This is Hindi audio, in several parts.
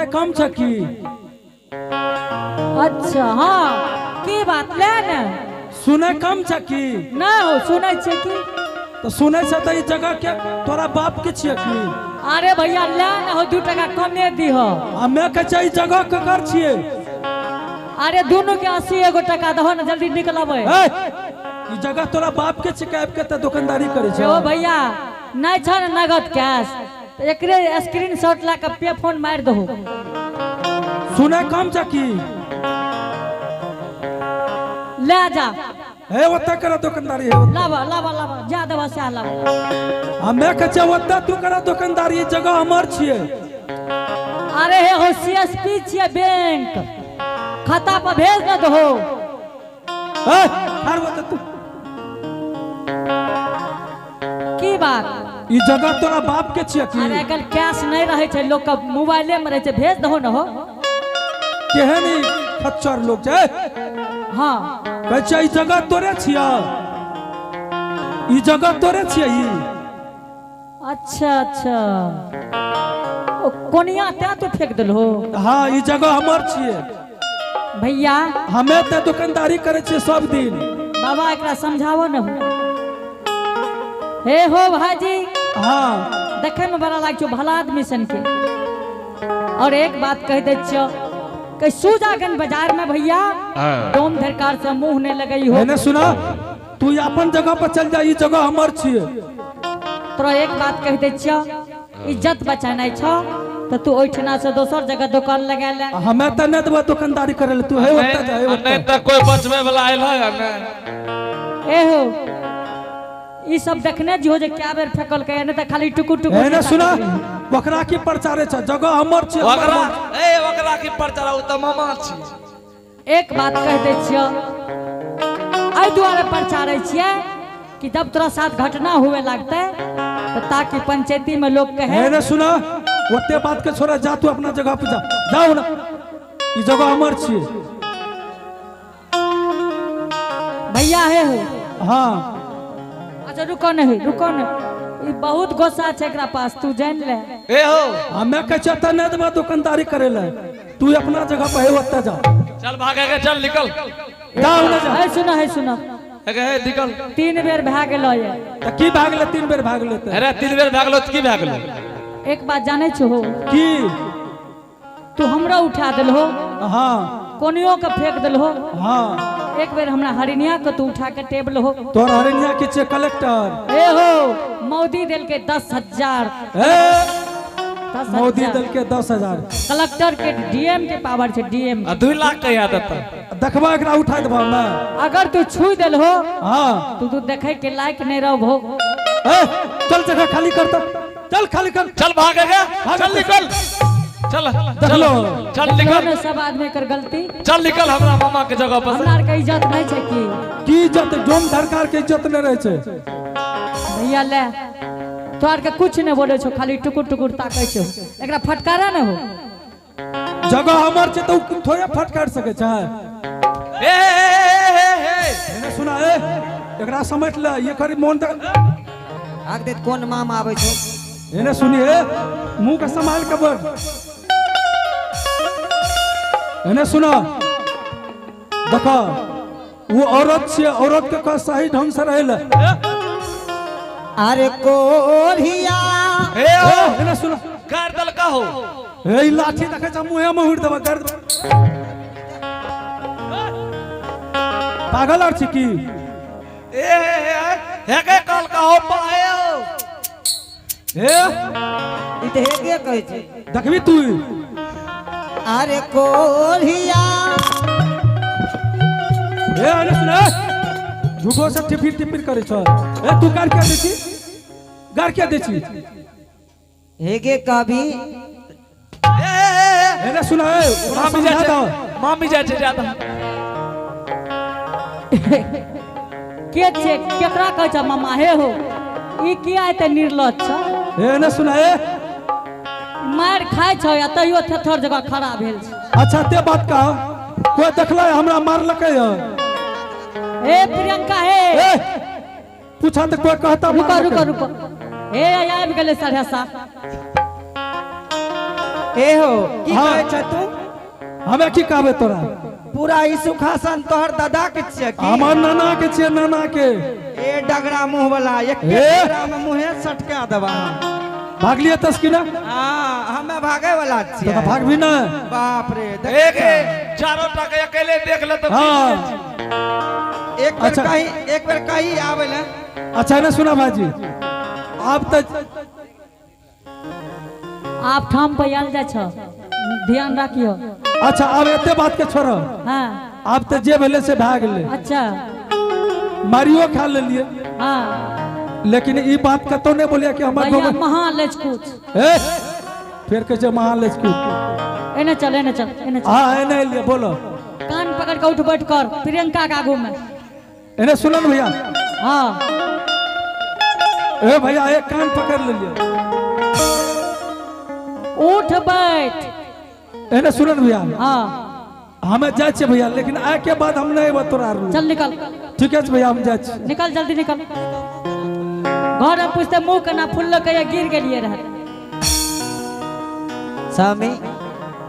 सुने कम छ की। अच्छा हाँ की बात ले न सुने कम छ की। ना हो सुनै छे की। तो सुने से तो ई जगह के तोरा बाप के छिए की। अरे भैया ले न हो 2 टका कमे दी हो। हमें के छै ई जगह के कर छिए। अरे दोनों के 80 एगो टका दहो न जल्दी निकलबै। ई जगह तोरा बाप के छिकाब के त दुकानदारी करे छ। ओ भैया नहीं छ न नगद कैश तो एकरे स्क्रीनशॉट ला के पे फोन मार दहो। सुने कम छ की। ले जा हे ओत्ता कर दुकानदारी है। लावा लावा लावा जा दवा से लावा। हमें के छै ओत्ता तू कर दुकानदारी। ई जगह हमर छिए। अरे हे हो सीएसपी छिए बैंक खाता पर भेज न दहो। ए हर ओत्ता तू की बात। ई जगह तोरा बाप के छिए की। अरे कल कैश नहीं रहे छे लोग का मोबाइले में रहे छे भेज दहो न हो। केहन ई खच्चर लोग छै। हाँ कहै छै ई जगह तोरे छिए। ई जगह तोरे छिए ई। अच्छा अच्छा ओ कोनिया ते तो फेंक दिल हो। हाँ ई जगह हमर छिए। भैया हमें ते दुकानदारी करे छिए सब दिन। बाबा एकरा समझावो न हो। हे हो भाजी हाँ देखे में बड़ा लाग छो भला आदमी सन के। और एक बात कह दे छो कि सुजागन बाजार में भैया डोम धरकार से मुंह नहीं लगई हो। मैंने सुना तू अपन जगह पर चल जा। ई जगह हमर छिए। तोरा एक बात कह दे छो इज्जत बचाना छो तो तू ओठना से दोसर जगह दुकान लगा ले। हमें त न देबो दुकानदारी करे ले। तू हे ओत्ता जा। हे ओत्ता नहीं तो कोई बचवे वाला आइल है ना। ए हो ई सब देखने जो जे क्या बेर फेकल के ने त खाली टुकु टुकु। मैंने सुना बकरा की प्रचारे छ। जगह हमर छिए। वकरा की प्रचार उ त मामा छी। एक बात कह दे छियो आई दुआरे प्रचारे छिए कि जब तोरा साथ घटना हुए लगते तो ताकि पंचायती में लोग कहे। मैंने सुना ओते बात के छोड़ा। जा तू अपना जगह पे जा। जाओ ना ई जगह हमर छिए। भैया है हो। हाँ अच्छा रुको नहीं रुको नहीं ई बहुत गुस्सा छे एकरा पास तू जान ले। ए हो हमें कह चता न देबो दुकानदारी करे ले। तू अपना जगह पे हे ओत्ता जा। चल भागे के चल निकल। जाओ ना जा। है सुनो हे निकल। 3 बेर भाग गेलो ये। त की भागले 3 बेर भागले त। अरे 3 बेर भागलो त की भागलो। एक बात जाने छो हो की तू हमरा उठा दिल हो हाँ कोनियो के फेंक दिल हो। हाँ एक बेर हमरा हरिनिया के तू उठा के टेबल हो। तोर हरिनिया के छे कलेक्टर। ए हो मोदी दिल के 10,000। मोदी दल के 10,000। कलेक्टर के डीएम के पावर छे डीएम। 2 लाख के याद आता। देखबा एकरा उठा देबो ना। अगर तू छू दिल हो हाँ तू देखे के लायक नहीं रहो भो। चल जगह खाली कर। चल खाली कर। चल भागे के चल निकल। चल देख लो चल निकल। सब आदमी कर गलती। चल निकल हमरा मामा के जगह पर। हमरा के इज्जत नहीं छे की इज्जत डोम धरकार के इज्जत न रहे छे। भैया ले तोर के कुछ नहीं बोले छो खाली टुकुर टुकुर ताकै छो। एकरा फटकारा न हो। जगह हमर छे तो थोड़े फटकार सके छे। ए मैंने सुना ए एकरा समझ ले। ये खरी मोन तक आग देत कोन मामा आबै छो। मैंने सुनिए मुंह का संभाल के बोल। मैंने सुना देखो वो औरत छे। औरत के का सही ढंग से रहे ले। अरे कोरिया ए ओ मैंने सुना कर दल का हो। ए ई लाठी देखे छ मुंह में उड़ देबा कर। पागल आर छी की। ए हे के कल का हो पायो। ए ई त हेगे कहै छै। देखबी तू अरे कोरिया ए अरे सुना झूठो से टिपिर टिपिर करे छ। ए तू कर क्या देछी। गार क्या देछी। हेगे कभी मैंने सुना है मामी जाए ज्यादा। के छे केकरा कहै छ मामा हे हो। ई किया एते निर्लज छ। ए ने सुना है मार खाय छ या तइयो थेथर जगह खड़ा भेल छ। अच्छा ते बात का कोई देखला हमरा मारलकै है। ए प्रियंका हे ए पूछा तो कोई कहता रुको रुको रुको। ए आबि गेलै 7:30। ए हो की हाँ। कहै छ तू हमें की कहबे तोरा पूरा ई सुखासन तोहर दादा के छियै की हमार नाना के छियै नाना के ए डगरा मुंह वाला एक ए। डगरा में मुंहे सटका देबा भागलिए तस्किना हां हमें भागे वाला तो छियै भाग भी ना बाप रे एक चारों टके अकेले देख ले तो हाँ एक बेर अच्छा। कहीं आवेला अच्छा ना सुना भाजी आप तक आप ठाम पे आयल जा छ ध्यान रखियो। अच्छा अब एते बात के छोड़ो हाँ आप तो जे भेले से भाग ले अच्छा मारियो खा ले लिए हाँ लेकिन ई बात कतो नहीं बोलिया कि हमारे भैया गाँव महा लेच कुछ में फिर कैसे महाल एने चल एने चल एने चल। हाँ है नहीं लिए बोलो कान पकड़ के उठ बैठ कर प्रियंका के आगू में। इन्हें सुनन भैया हाँ ए भैया एक कान पकड़ ले लिए उठ बैठ। इन्हें सुनन भैया हाँ हमें जाए छे भैया लेकिन आए के बाद हम नहीं बतोरा चल निकल ठीक है भैया हम जाए छे। निकल जल्दी निकल। घर में पूछते मुंह के ना फुल्लो के गिर गेलिए रह। सामी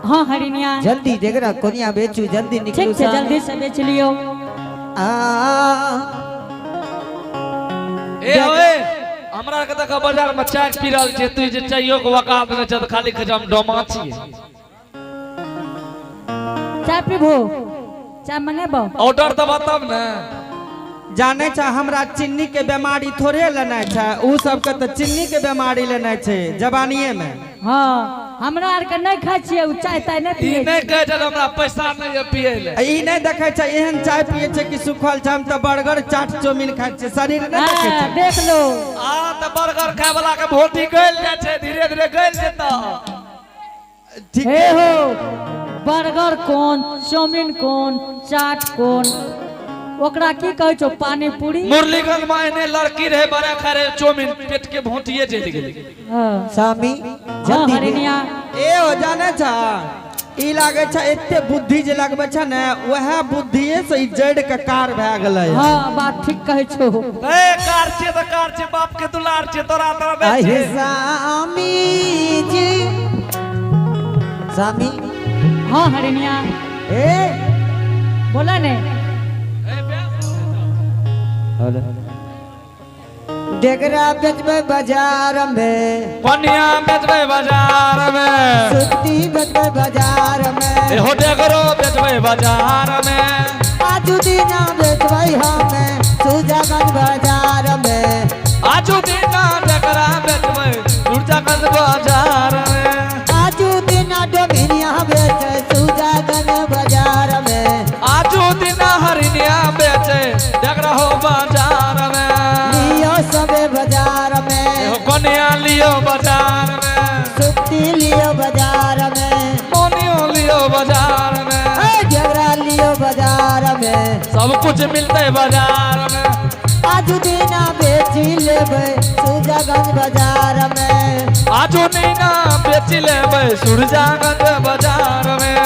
हाँ हरिनिया जल्दी डेगरा कोनिया बेचू जल्दी निकलू ठीक से जल्दी से बेच लियो। आ ए ओए हमरा के देखा बाजार में चाय पी रहल छै तू जे चाइयो के वकालत न छ खाली खजम डोमा छिए चाय पीबो चाय मंगेबो ऑर्डर दबा तब न जाने छ हमरा चीनी के बीमारी थोड़े लेना छै उ सब के तो चीनी के बीमारी लेना छै जवानीए में। हाँ हमरा आर के नहीं खाई छिए उ चाय ताय नहीं ई पिए नहीं कहे छ हमरा पैसा नहीं है पिए ले ई नहीं देखे छै एहन चाय पिए छै कि सुखल छै हम तो बर्गर चाट चाउमीन खाइ छै शरीर नहीं देखे हाँ, छै। देख लो आ त बर्गर खाय वाला के भोटी गल जाय छै धीरे धीरे गल जेता ठीक हे हो बर्गर कौन चाउमीन कौन चाट कौन ओकरा की कहै छो पानी पूरी। मुरलीगंज में एने लड़की रहे बड़ा खरे चौमिन पेट के भोटिए चल गेली हाँ सामी हाँ, जल्दी हरिनिया ए हो जाने छ ई लागे छ एते बुद्धि जे लगबे छ ने वह बुद्धिए से ई जड़ के कार भ गेलै। हाँ बात ठीक कहै छो। ए कार छे त कार छे बाप के दुलार छे तोरा तोरा आए बेचे सामी जी सामी हाँ हरिनिया ए बोला ने डेगरा बेचबे बाजार में पनिया बेचबे बाजार में सुत्ती बेचबे बाजार में ए हो डेगरो बेचबे बाजार में आजू दिना बेचबे हमें सुजागन बाजार में आजू दिना डेगरा बेचबे सुरजागंज बाजार में आजू दिना डोमिनिया बेचे सुजागन बाजार में आजू दिना हरिनिया बेचे डेगरा हो बाजार में लियो सबे बाजार ए में हो कनिया लियो बाजार में सुत्ती लियो बाजार में मोनियो लियो बाजार में डेगरा लियो बाजार में सब कुछ मिलते बाजार में आजू दिना बेची लेबे सुजागन बाजार में आजू नीना बेच लेबै सुरजागंज बाजार में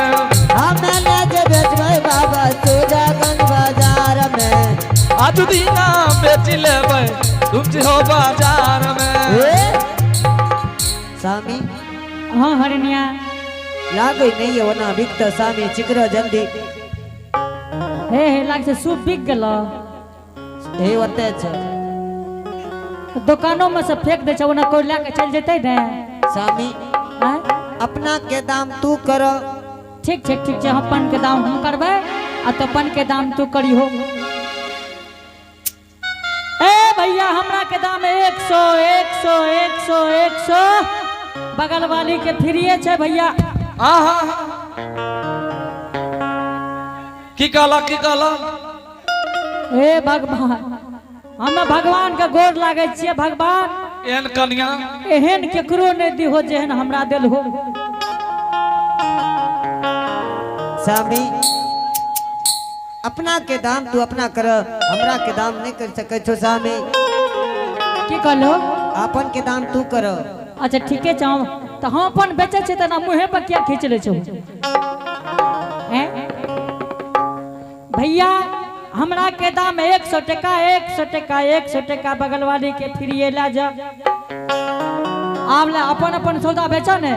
हमें ले जे बेचबे बाबा सुजागन बाजार में आजू दीना बेच लेबै तुम हो बाजार में सामी हाँ हरिनिया लागे नहीं है वना बिकत सामी चिकरो जल्दी हे लाग से सूप बिक गेलो हे ओते छ दुकानों में से फेंक दे छ ओना कोई लेके चल जेतै ने। सामी आय? अपना के दाम तू करो ठीक ठीक ठीक छै अपन के दाम हम करबै आ तपन के दाम तू करिहो। ए भैया हमरा के दाम 100 100 100 100 बगल वाली के फ्रीए छै भैया। आहा की कहला हे भगवान हमें भगवान के गोर लागे छियै भगवान एहन कन्या एहन केकरो नहीं दिहो जेहन हमरा दिल हो। सामी अपना के दाम तू अपना कर हमरा के दाम नहीं कर सके छो सामी की कहलो अपन के दाम तू करो। अच्छा ठीके छौ तो हम अपन बेचे छै तना मुहे पर क्या खींच ले छौ हैं भैया हमरा के दाम 100 टका 100 टका 100 टका बगल वाली के फ्रीए ला जा। आप ले अपन अपन सौदा बेचो ने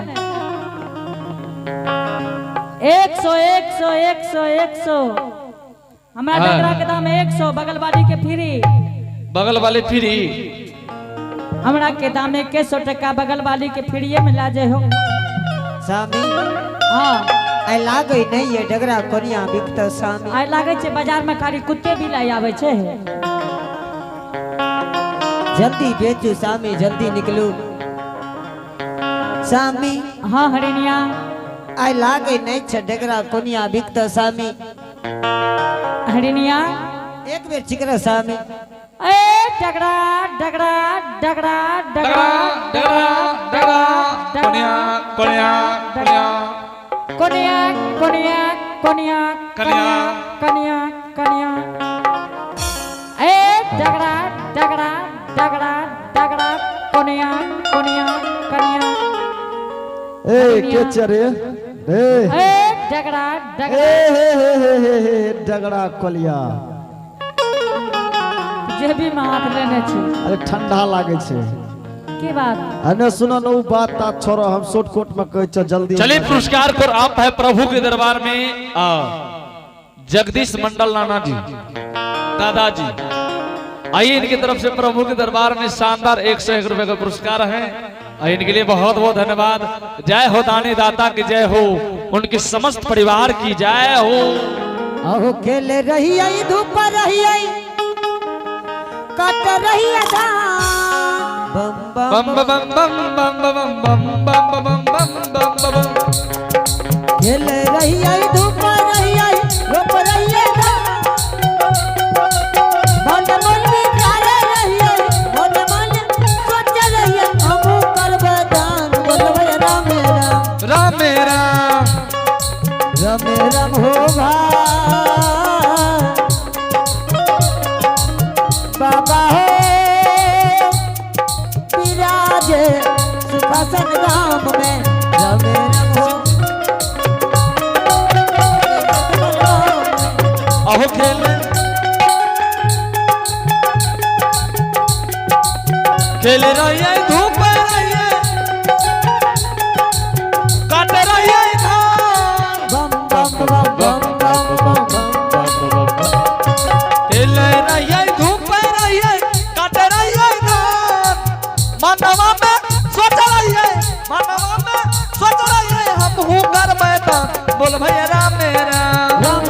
100 100 100 100 हमारा डगरा के दाम 100 बगल वाली के फ्री बगल वाले फ्री हमरा के दाम 100 टका बगल वाली के फ्रीए में ला जे हो सामी हाँ आई लागे नहीं ये डगरा कोनिया बिकता सामी आइ लागे छे बाजार में खाली कुत्ते भी लाई आवे छे जल्दी बेचू सामी जल्दी निकलू सामी हाँ हरिनिया आई लागे नहीं छे डगरा कोनिया बिकता सामी हरिनिया एक बेर चिकरा सामी ए डगरा डगरा डगरा डगरा डगरा डगरा कोनिया कोनिया कोनिया कोनिया कोनिया कोनिया कनिया कनिया कनिया ए डगरा डगरा डगरा डगरा कोनिया कोनिया कनिया ए के चरे ए डगरा ए डगरा हे डगड़ा कोलिया जे भी में हाथ लेने छी अरे ठंडा लागे छे की बात अने सुनो न उ बात ता छोड़ो हम शॉर्टकट में कहै छ जल्दी चलिए पुरस्कार को आप है प्रभु के दरबार में जगदीश मंडल नाना जी दादाजी आइए इनकी तरफ से प्रभु के दरबार में शानदार 101 रुपए का पुरस्कार है इनके लिए बहुत बहुत धन्यवाद। जय हो दानी दाता की जय हो, उनके समस्त परिवार की जय हो। अहो खेल रही आई धूप रही आई कट रही बम बम बम बम बम बम बम बम बम बम बम खेल रही आई धूप रही आई रोप रही है मन मन में प्यार रही आई मन मन सोच रही है हम करब दान बोलबे राम राम राम राम राम राम हो बाबा हो विराजे सुखासन धाम में राम राम हो अहो खेल रही है धूप रही है काट रही है धान बम बम बम बम बम खेल रही है धूप रही है काट रही है धान मनवा में सोच रही है मनवा में सोच रही है हम हूँ घर मैदान बोल भैया राम राम राम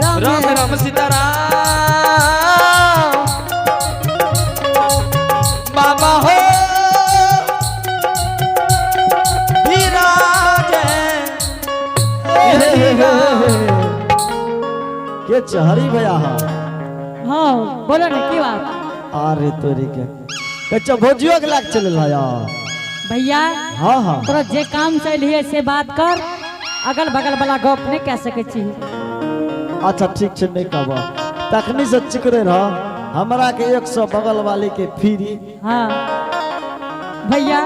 राम राम राम सीताराम बाबा हो विराजे के चहरी भैया हाँ बोलो ना की बात अरे तोरी के कच्चा भोजियो के लाग चले लाया भैया हां हां तोरा जे काम से लिए से बात कर, अगल बगल वाला गप नहीं कह सके छी। अच्छा ठीक छे नहीं कहबा तखनी से चिकरे रह हमरा के 100 बगल वाले के फ्री। हाँ भैया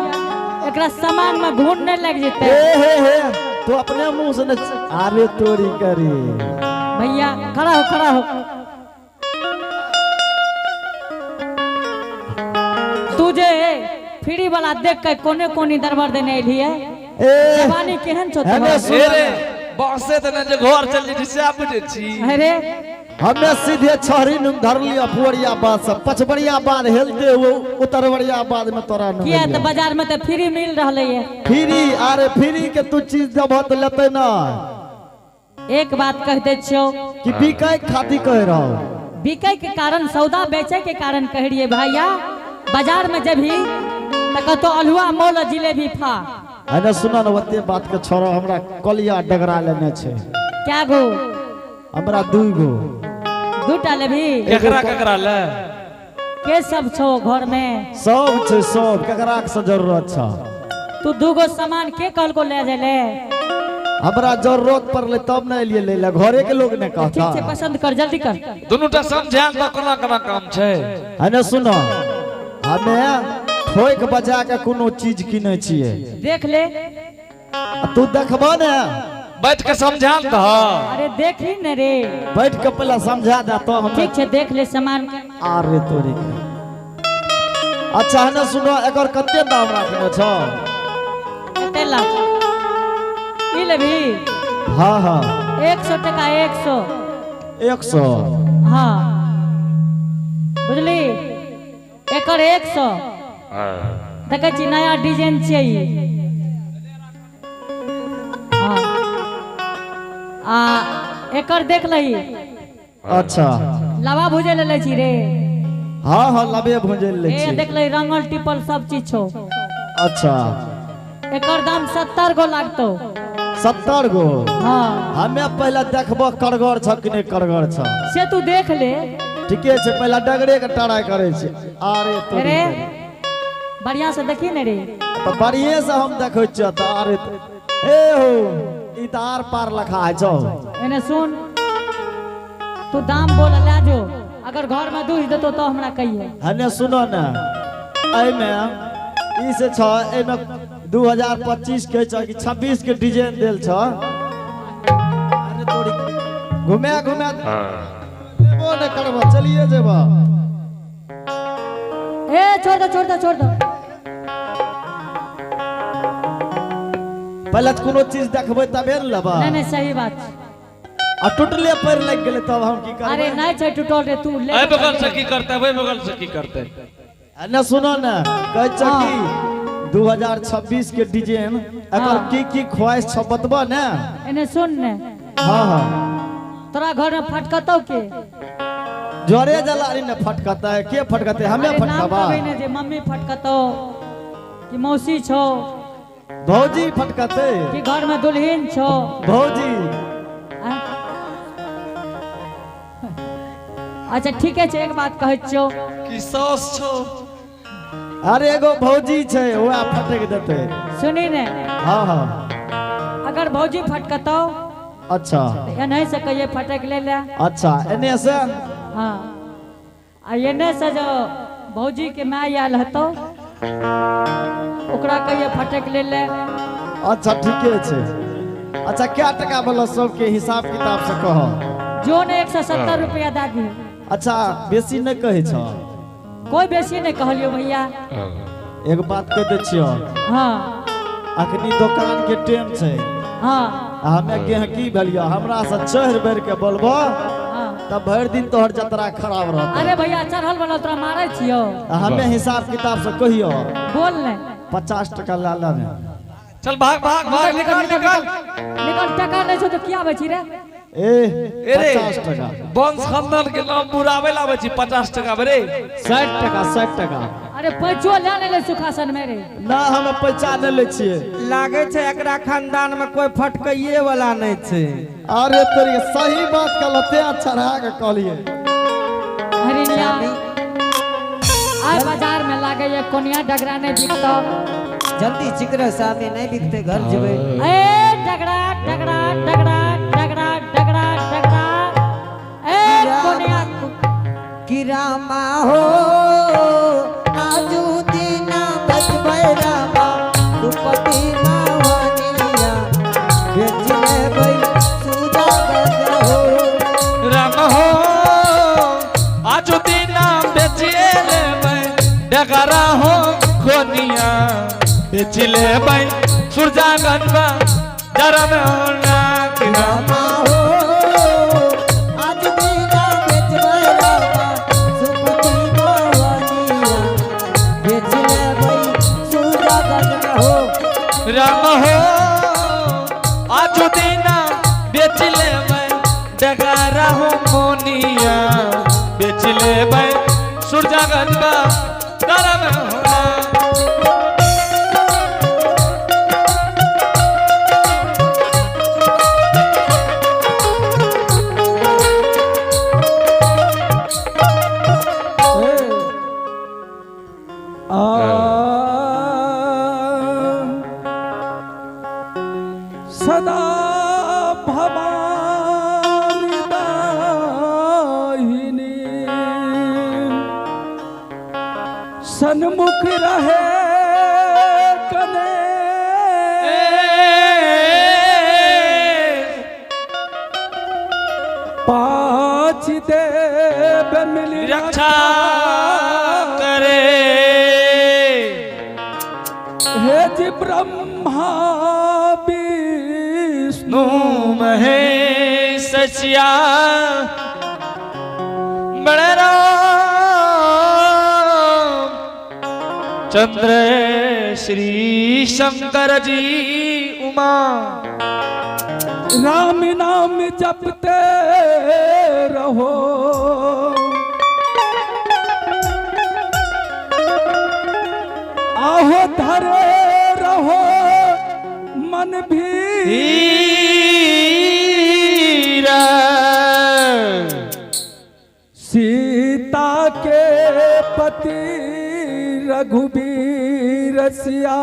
एकरा सामान में घून नहीं लग जेते हे तो अपने मुंह से न अरे तोरी करी भैया खड़ा हो खड़ा हो। तुझे फ्री वाला देख के कोने कोनी दरबार देने एली है ए जवानी केहन छो हमे तुम्हार? अरे बसे त न जे घर चल जे से आप बुझे छी अरे हमें सीधे छहरी नुम धर लिया पुवरिया बाद से पचबड़िया बाद हेलते वो उतरवड़िया बाद में तोरा न किया तो बाजार में तो फ्री मिल रहले है। फ्री अरे फ्री के तू चीज जब तो लेते ना एक बात कह दे छियो कि बिकाय खाती कह रहो बिकै के कारण सौदा बेचे के कारण कह रही है भैया बाजार में जब भी तो तो अलुआ मोल जिलेबी फा अरे सुना न ओते बात के छोड़ो हमरा कलिया डगरा लेने छे क्या गो हमरा 2 गो दूटा लेबी केकरा ले के सब छो घर में सब छे सब केकरा के जरूरत छ तू 2 गो सामान के कल को ले जाले हमरा जरूरत पड़ले तब न लिए ले ले घरे के लोग ने कहता ठीक से पसंद कर जल्दी कर। दुनुटा समझान त कोना कोना काम छै। अने सुनो हमें ठोक बजा के कोनो चीज किने छिए देख ले तू देखबो ने बैठ के समझान त अरे देख ली न रे बैठ के पहले समझा दे तो हम ठीक है देख ले सामान के। अरे तोरी के अच्छा है ना सुनो एकर कते दाम राखने छ कते ला ई ले भी हाँ हाँ 100 टका 100 100 हाँ बुझली एकर 100 देखे छी नया डिजाइन चाहिए हाँ आ एकर देख लही अच्छा लवा भुजे ले छी रे हाँ हाँ लबे भुंजल ले ए छी देख लही रंगल टिपल सब चीज छो अच्छा एकर दाम 70 गो लागतो 70 गो हाँ हमे पहले देखबो करगर छ कि नहीं करगर छ से तू देख ले ठीके छै पहले डगरे के ट्राई करे छी अरे तो अरे बढ़िया से देखी ने रे तो बढ़िए से हम देखै छियै त अरे ए हो ई त आर पार लखा है छौ एने सुन तू दाम बोल ले जो अगर घर में दूध देतो तो हमरा कहिए हने सुनो न एहि में ई से छ ए में 2025 के छ कि 26 के डिजाइन देल छ अरे तोरी घुमे घुमे लेबो न करबो चलिए जेबो ए छोड़ दो छोड़ दो छोड़ दो पहले तो कोनो चीज देखबै तबे न लेबा नहीं नहीं सही बात छै। आ टूटले पैर लग गेलै तब हम की करबै अरे नहीं छै टूटल रे तू ले अरे बगल से की करते वही बगल से की करते न सुनो न कहै छ कि 2026 के डिजाइन एकर की ख्वाहिश छ बतबा न एने सुन ने हां हां तोरा घर में फटकतौ के जोरे जलारी न फटकता है के फटकते हमें अरे नाम फटकबा कहबै ने जे मम्मी फटकतौ कि मौसी छौ भौजी फटकते कि घर में दुल्हन छौ भौजी आ? अच्छा ठीक है एक बात कहै छियौ कि सास छो अरे एगो भौजी छै ओआ फटक देते सुनी ने हां हां अगर भौजी फटकतौ अच्छा तो एने से कहिए फटक ले ले अच्छा एने से हाँ आ एने से जो भौजी के माय आयल हतो ओकरा कहिए फटक ले ले अच्छा ठीके छै अच्छा क्या टका वाला सबके हिसाब किताब से कह जो ने 170 रुपया दा दी अच्छा बेसी नहीं कहे छ कोई बेसी नहीं कहलियो भैया एक बात कह दे छियो हाँ अखनी दुकान के टाइम छै हाँ हमे गेहकी भेलियो हमरा से चढ़ बेर के बोलबो हाँ तब भर दिन तोहर जतरा खराब रहत अरे भैया चढ़ल वाला तोरा मारे छियो हमे हिसाब किताब से कहियो बोल ने 50 टका ला ला ने चल भाग भाग भाग निकल निकल निकल टका नहीं छो तो क्या बची रे ए अरे 50 टका वंश खानदान के नाम बुरावे लावे छी 50 टका बरे 60 टका 60 टका अरे पैचो ले ले सुखासन में रे ना हमे पैसा नहीं ले छिए लागे छै एकरा खानदान में कोई फटकइये वाला नहीं छै अरे तोरी सही बात कहलते चढ़ा के कहलिए हरिनिया आय बाजार में लागे ये कोनिया डगरा नहीं बिकतो जल्दी चिकरे सामने नहीं बिकते घर जेबे ए डगरा डगरा डगरा डगरा डगरा डगरा ए कोनिया कि रामा हो आजू दीना बचबै रामा दुपति मावनिया बेच लेबै सुजा गज हो राम हो आज दीना बेचिए लेबै डगरा हो खोनिया बेच लेबै सुरजा गनवा जरम होना कि राम रामा हो आज दीना बेचबै रामा दुपति मावनिया बेच लेबै सुजा गज हो राम हो आज दीना बेच लेबै डगरा हो मोनिया बेच लेबै सुरजा गनवा जरम होना सदा भवानी दाहिनी सन्मुख रहे कने पाँच देव मिली रक्षा करे हे जी ब्रह्मा विष्णु नू महे सचिया बड़े राम चंद्र श्री शंकर जी उमा राम नाम जपते रहो आहो धरे रहो मन वीर सीता के पति रघुबीर सिया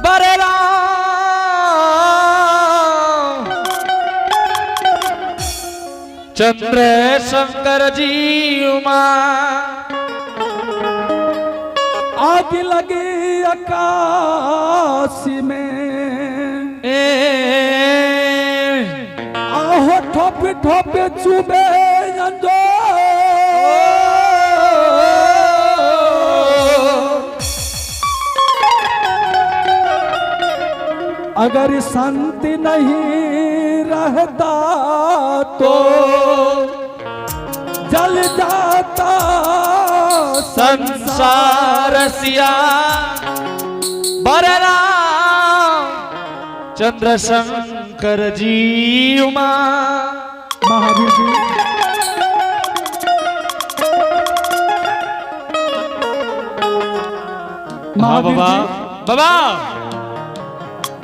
बड़े राम चंद्र शंकर जी उमा आग लगी आकाश में आहो ठोप ठोप चुबे अंजो अगर शांति नहीं रहता तो जल जाता संसार सिया बड़े राम चंद्र शंकर जी उमा महावीर जी हाँ बाबा बाबा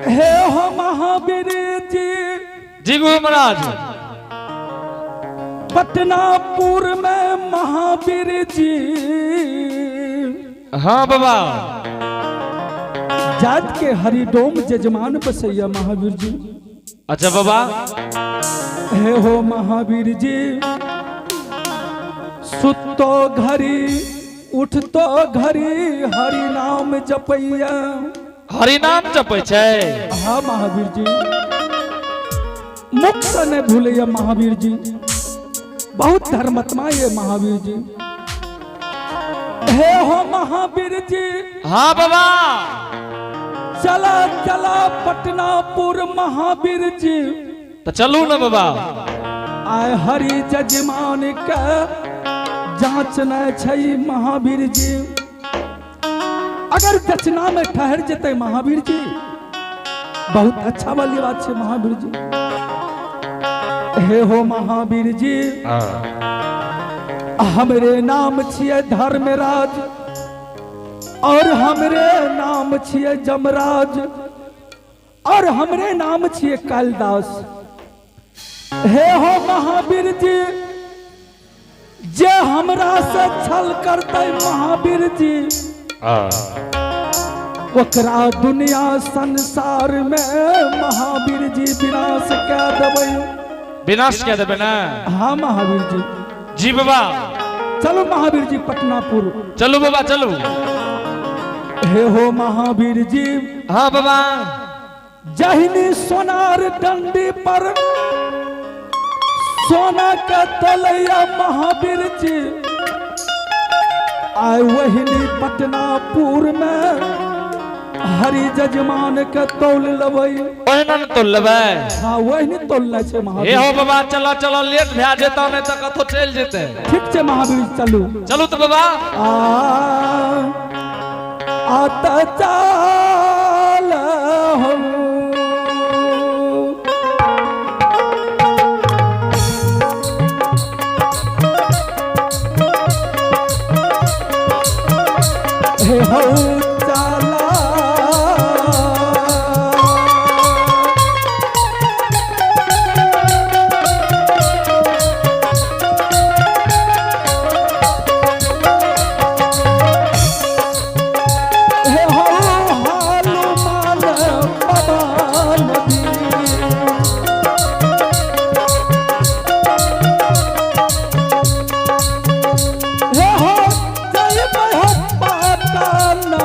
हे हो महावीर जी जी गुरु महाराज पटनापुर में महावीर जी हाँ बाबा जात के हरिडोम जजमान बसैया महावीर जी अच्छा बाबा हे हो महावीर जी सुतो घड़ी उठतो घड़ी हरि नाम जपैया हरि नाम जपै छै हाँ महावीर जी मुख से नहीं भूलैया महावीर जी बहुत धर्मात्मा ये महावीर जी हे हो महावीर जी हाँ बाबा चला चला पटनापुर महावीर जी तो चलू ना बाबा आय हरि जजमान के जांच न छै महावीर जी अगर जचना में ठहर जते महावीर जी बहुत अच्छा वाली बात है महावीर जी हे हो महावीर जी हमरे नाम छिए धर्मराज और हमरे नाम छिए जमराज और हमरे नाम छिए कालिदास हे हो महावीर जी जे हमरा से छल करते महावीर जी ओकरा दुनिया संसार में महावीर जी विनाश कह देबै विनाश क्या देवे ना हाँ महावीर जी जी बाबा चलो महावीर जी पटनापुर चलो बाबा चलो हे हो महावीर जी हाँ बाबा जहिनी सोनार डंडी पर सोना का तलैया महावीर जी आय वहिनी पटनापुर में हरि जजमान के तौल लेबै ओहिना न तोल लेबै हाँ वही तौल ले छै हे महावीर हो बाबा चलो चलो लेट भए जेतौ नहीं तो कतो चल जेते ठीक छै महावीर चलू चलू तो बाबा आता चाल हो हे हो चाला हे हो हालू माल बबाल हे हो जय बहुत पाता ना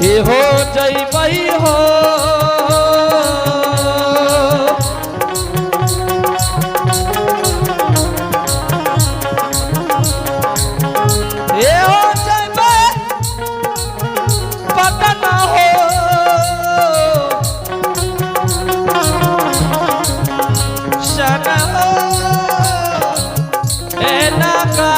ए हो जइबई हो ए हो जइबई पता ना हो शना हो ए नाका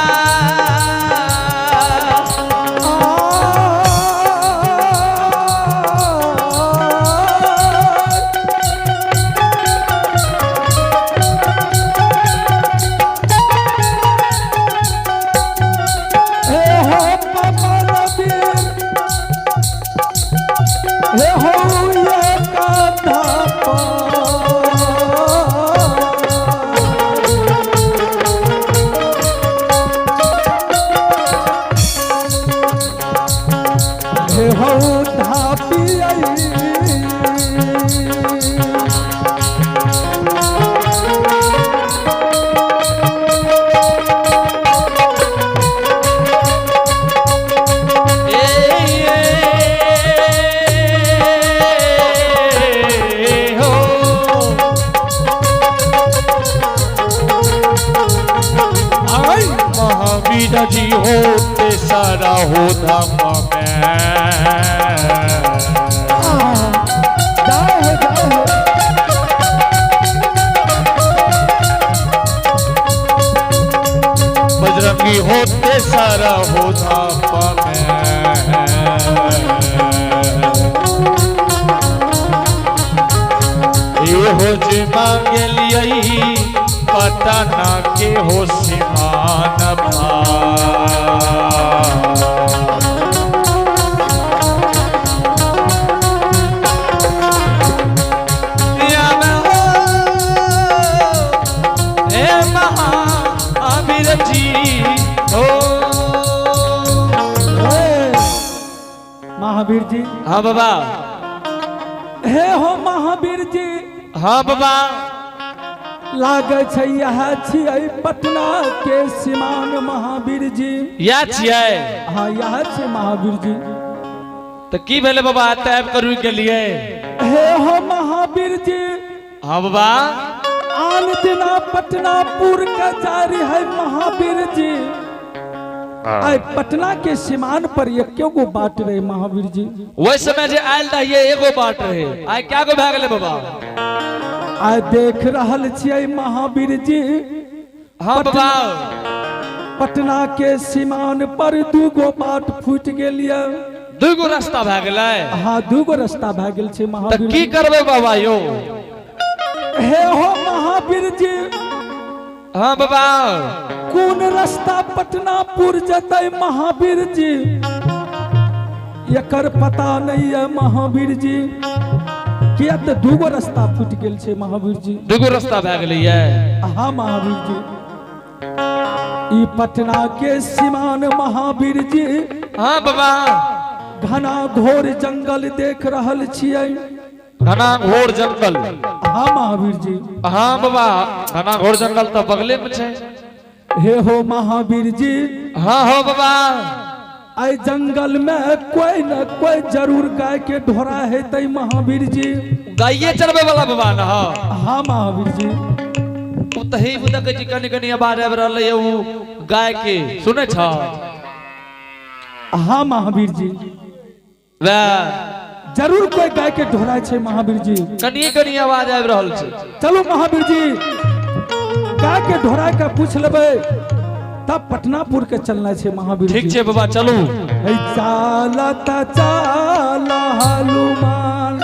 महावीर जी होते सारा हो धाम बजरंगी होते सारा हो धाम ये हो जी मांगे लिया पता ना के हो सिमान महावीर जी हो महावीर जी। हाँ बाबा। हे हो महावीर जी। हाँ बाबा। लागे छै यह छियै पटना के सीमान महावीर जी। या छियै? हाँ यह छै महावीर जी। तो की भेले बाबा तैब करू के लिए? हे हो महावीर जी। हाँ बाबा। आन दिना पटनापुर का जारी है महावीर जी। आई पटना के सीमान पर एक्को गो बाट रहे महावीर जी। वही समय जे आयल रहिए एगो बाट रहे, आई क्या गो भए गेले बाबा? आई देख रहल छियै महावीर जी। हाँ बाबा। पटना के सीमान पर दूगो बाट फूट गेलिए। दूगो रास्ता भए गेलै? हाँ दूगो रास्ता भए गेल छै महावीर। की करबै बाबा यो? हे हो महावीर जी। हाँ बाबा। कौन रास्ता पटनापुर जतै महावीर जी? एकर पता नहीं है महावीर जी। किया तो दूगो रास्ता फूट गेल छै महावीर जी। दूगो रास्ता भए गेलै? हाँ महावीर जी। ई पटना के सीमान महावीर जी। हाँ बाबा। घना घोर जंगल देख रहल छियै। घना घोर जंगल? हाँ महावीर जी। हाँ बाबा। घना घोर जंगल तो बगले में छै। हे हो महावीर जी। हाँ हो बाबा। आई जंगल में कोई न कोई जरूर गाय के ढोरा है तई महावीर जी। गाये चरबे वाला बाबा ना? हाँ महावीर जी। तही बुदक जी कनी कनी आवाज आबि रहलै उ गाय के सुनै छ? हाँ महावीर जी। वाह जरूर कोई गाय के ढोरा छै महावीर जी। कनी कनी आवाज आबि रहल छै। चलो महावीर जी गाय के ढोरा का पूछ लेबै तब पटनापुर के चलना छै महावीर जी। ठीक छै बाबा चलू। चालता चाल हनुमान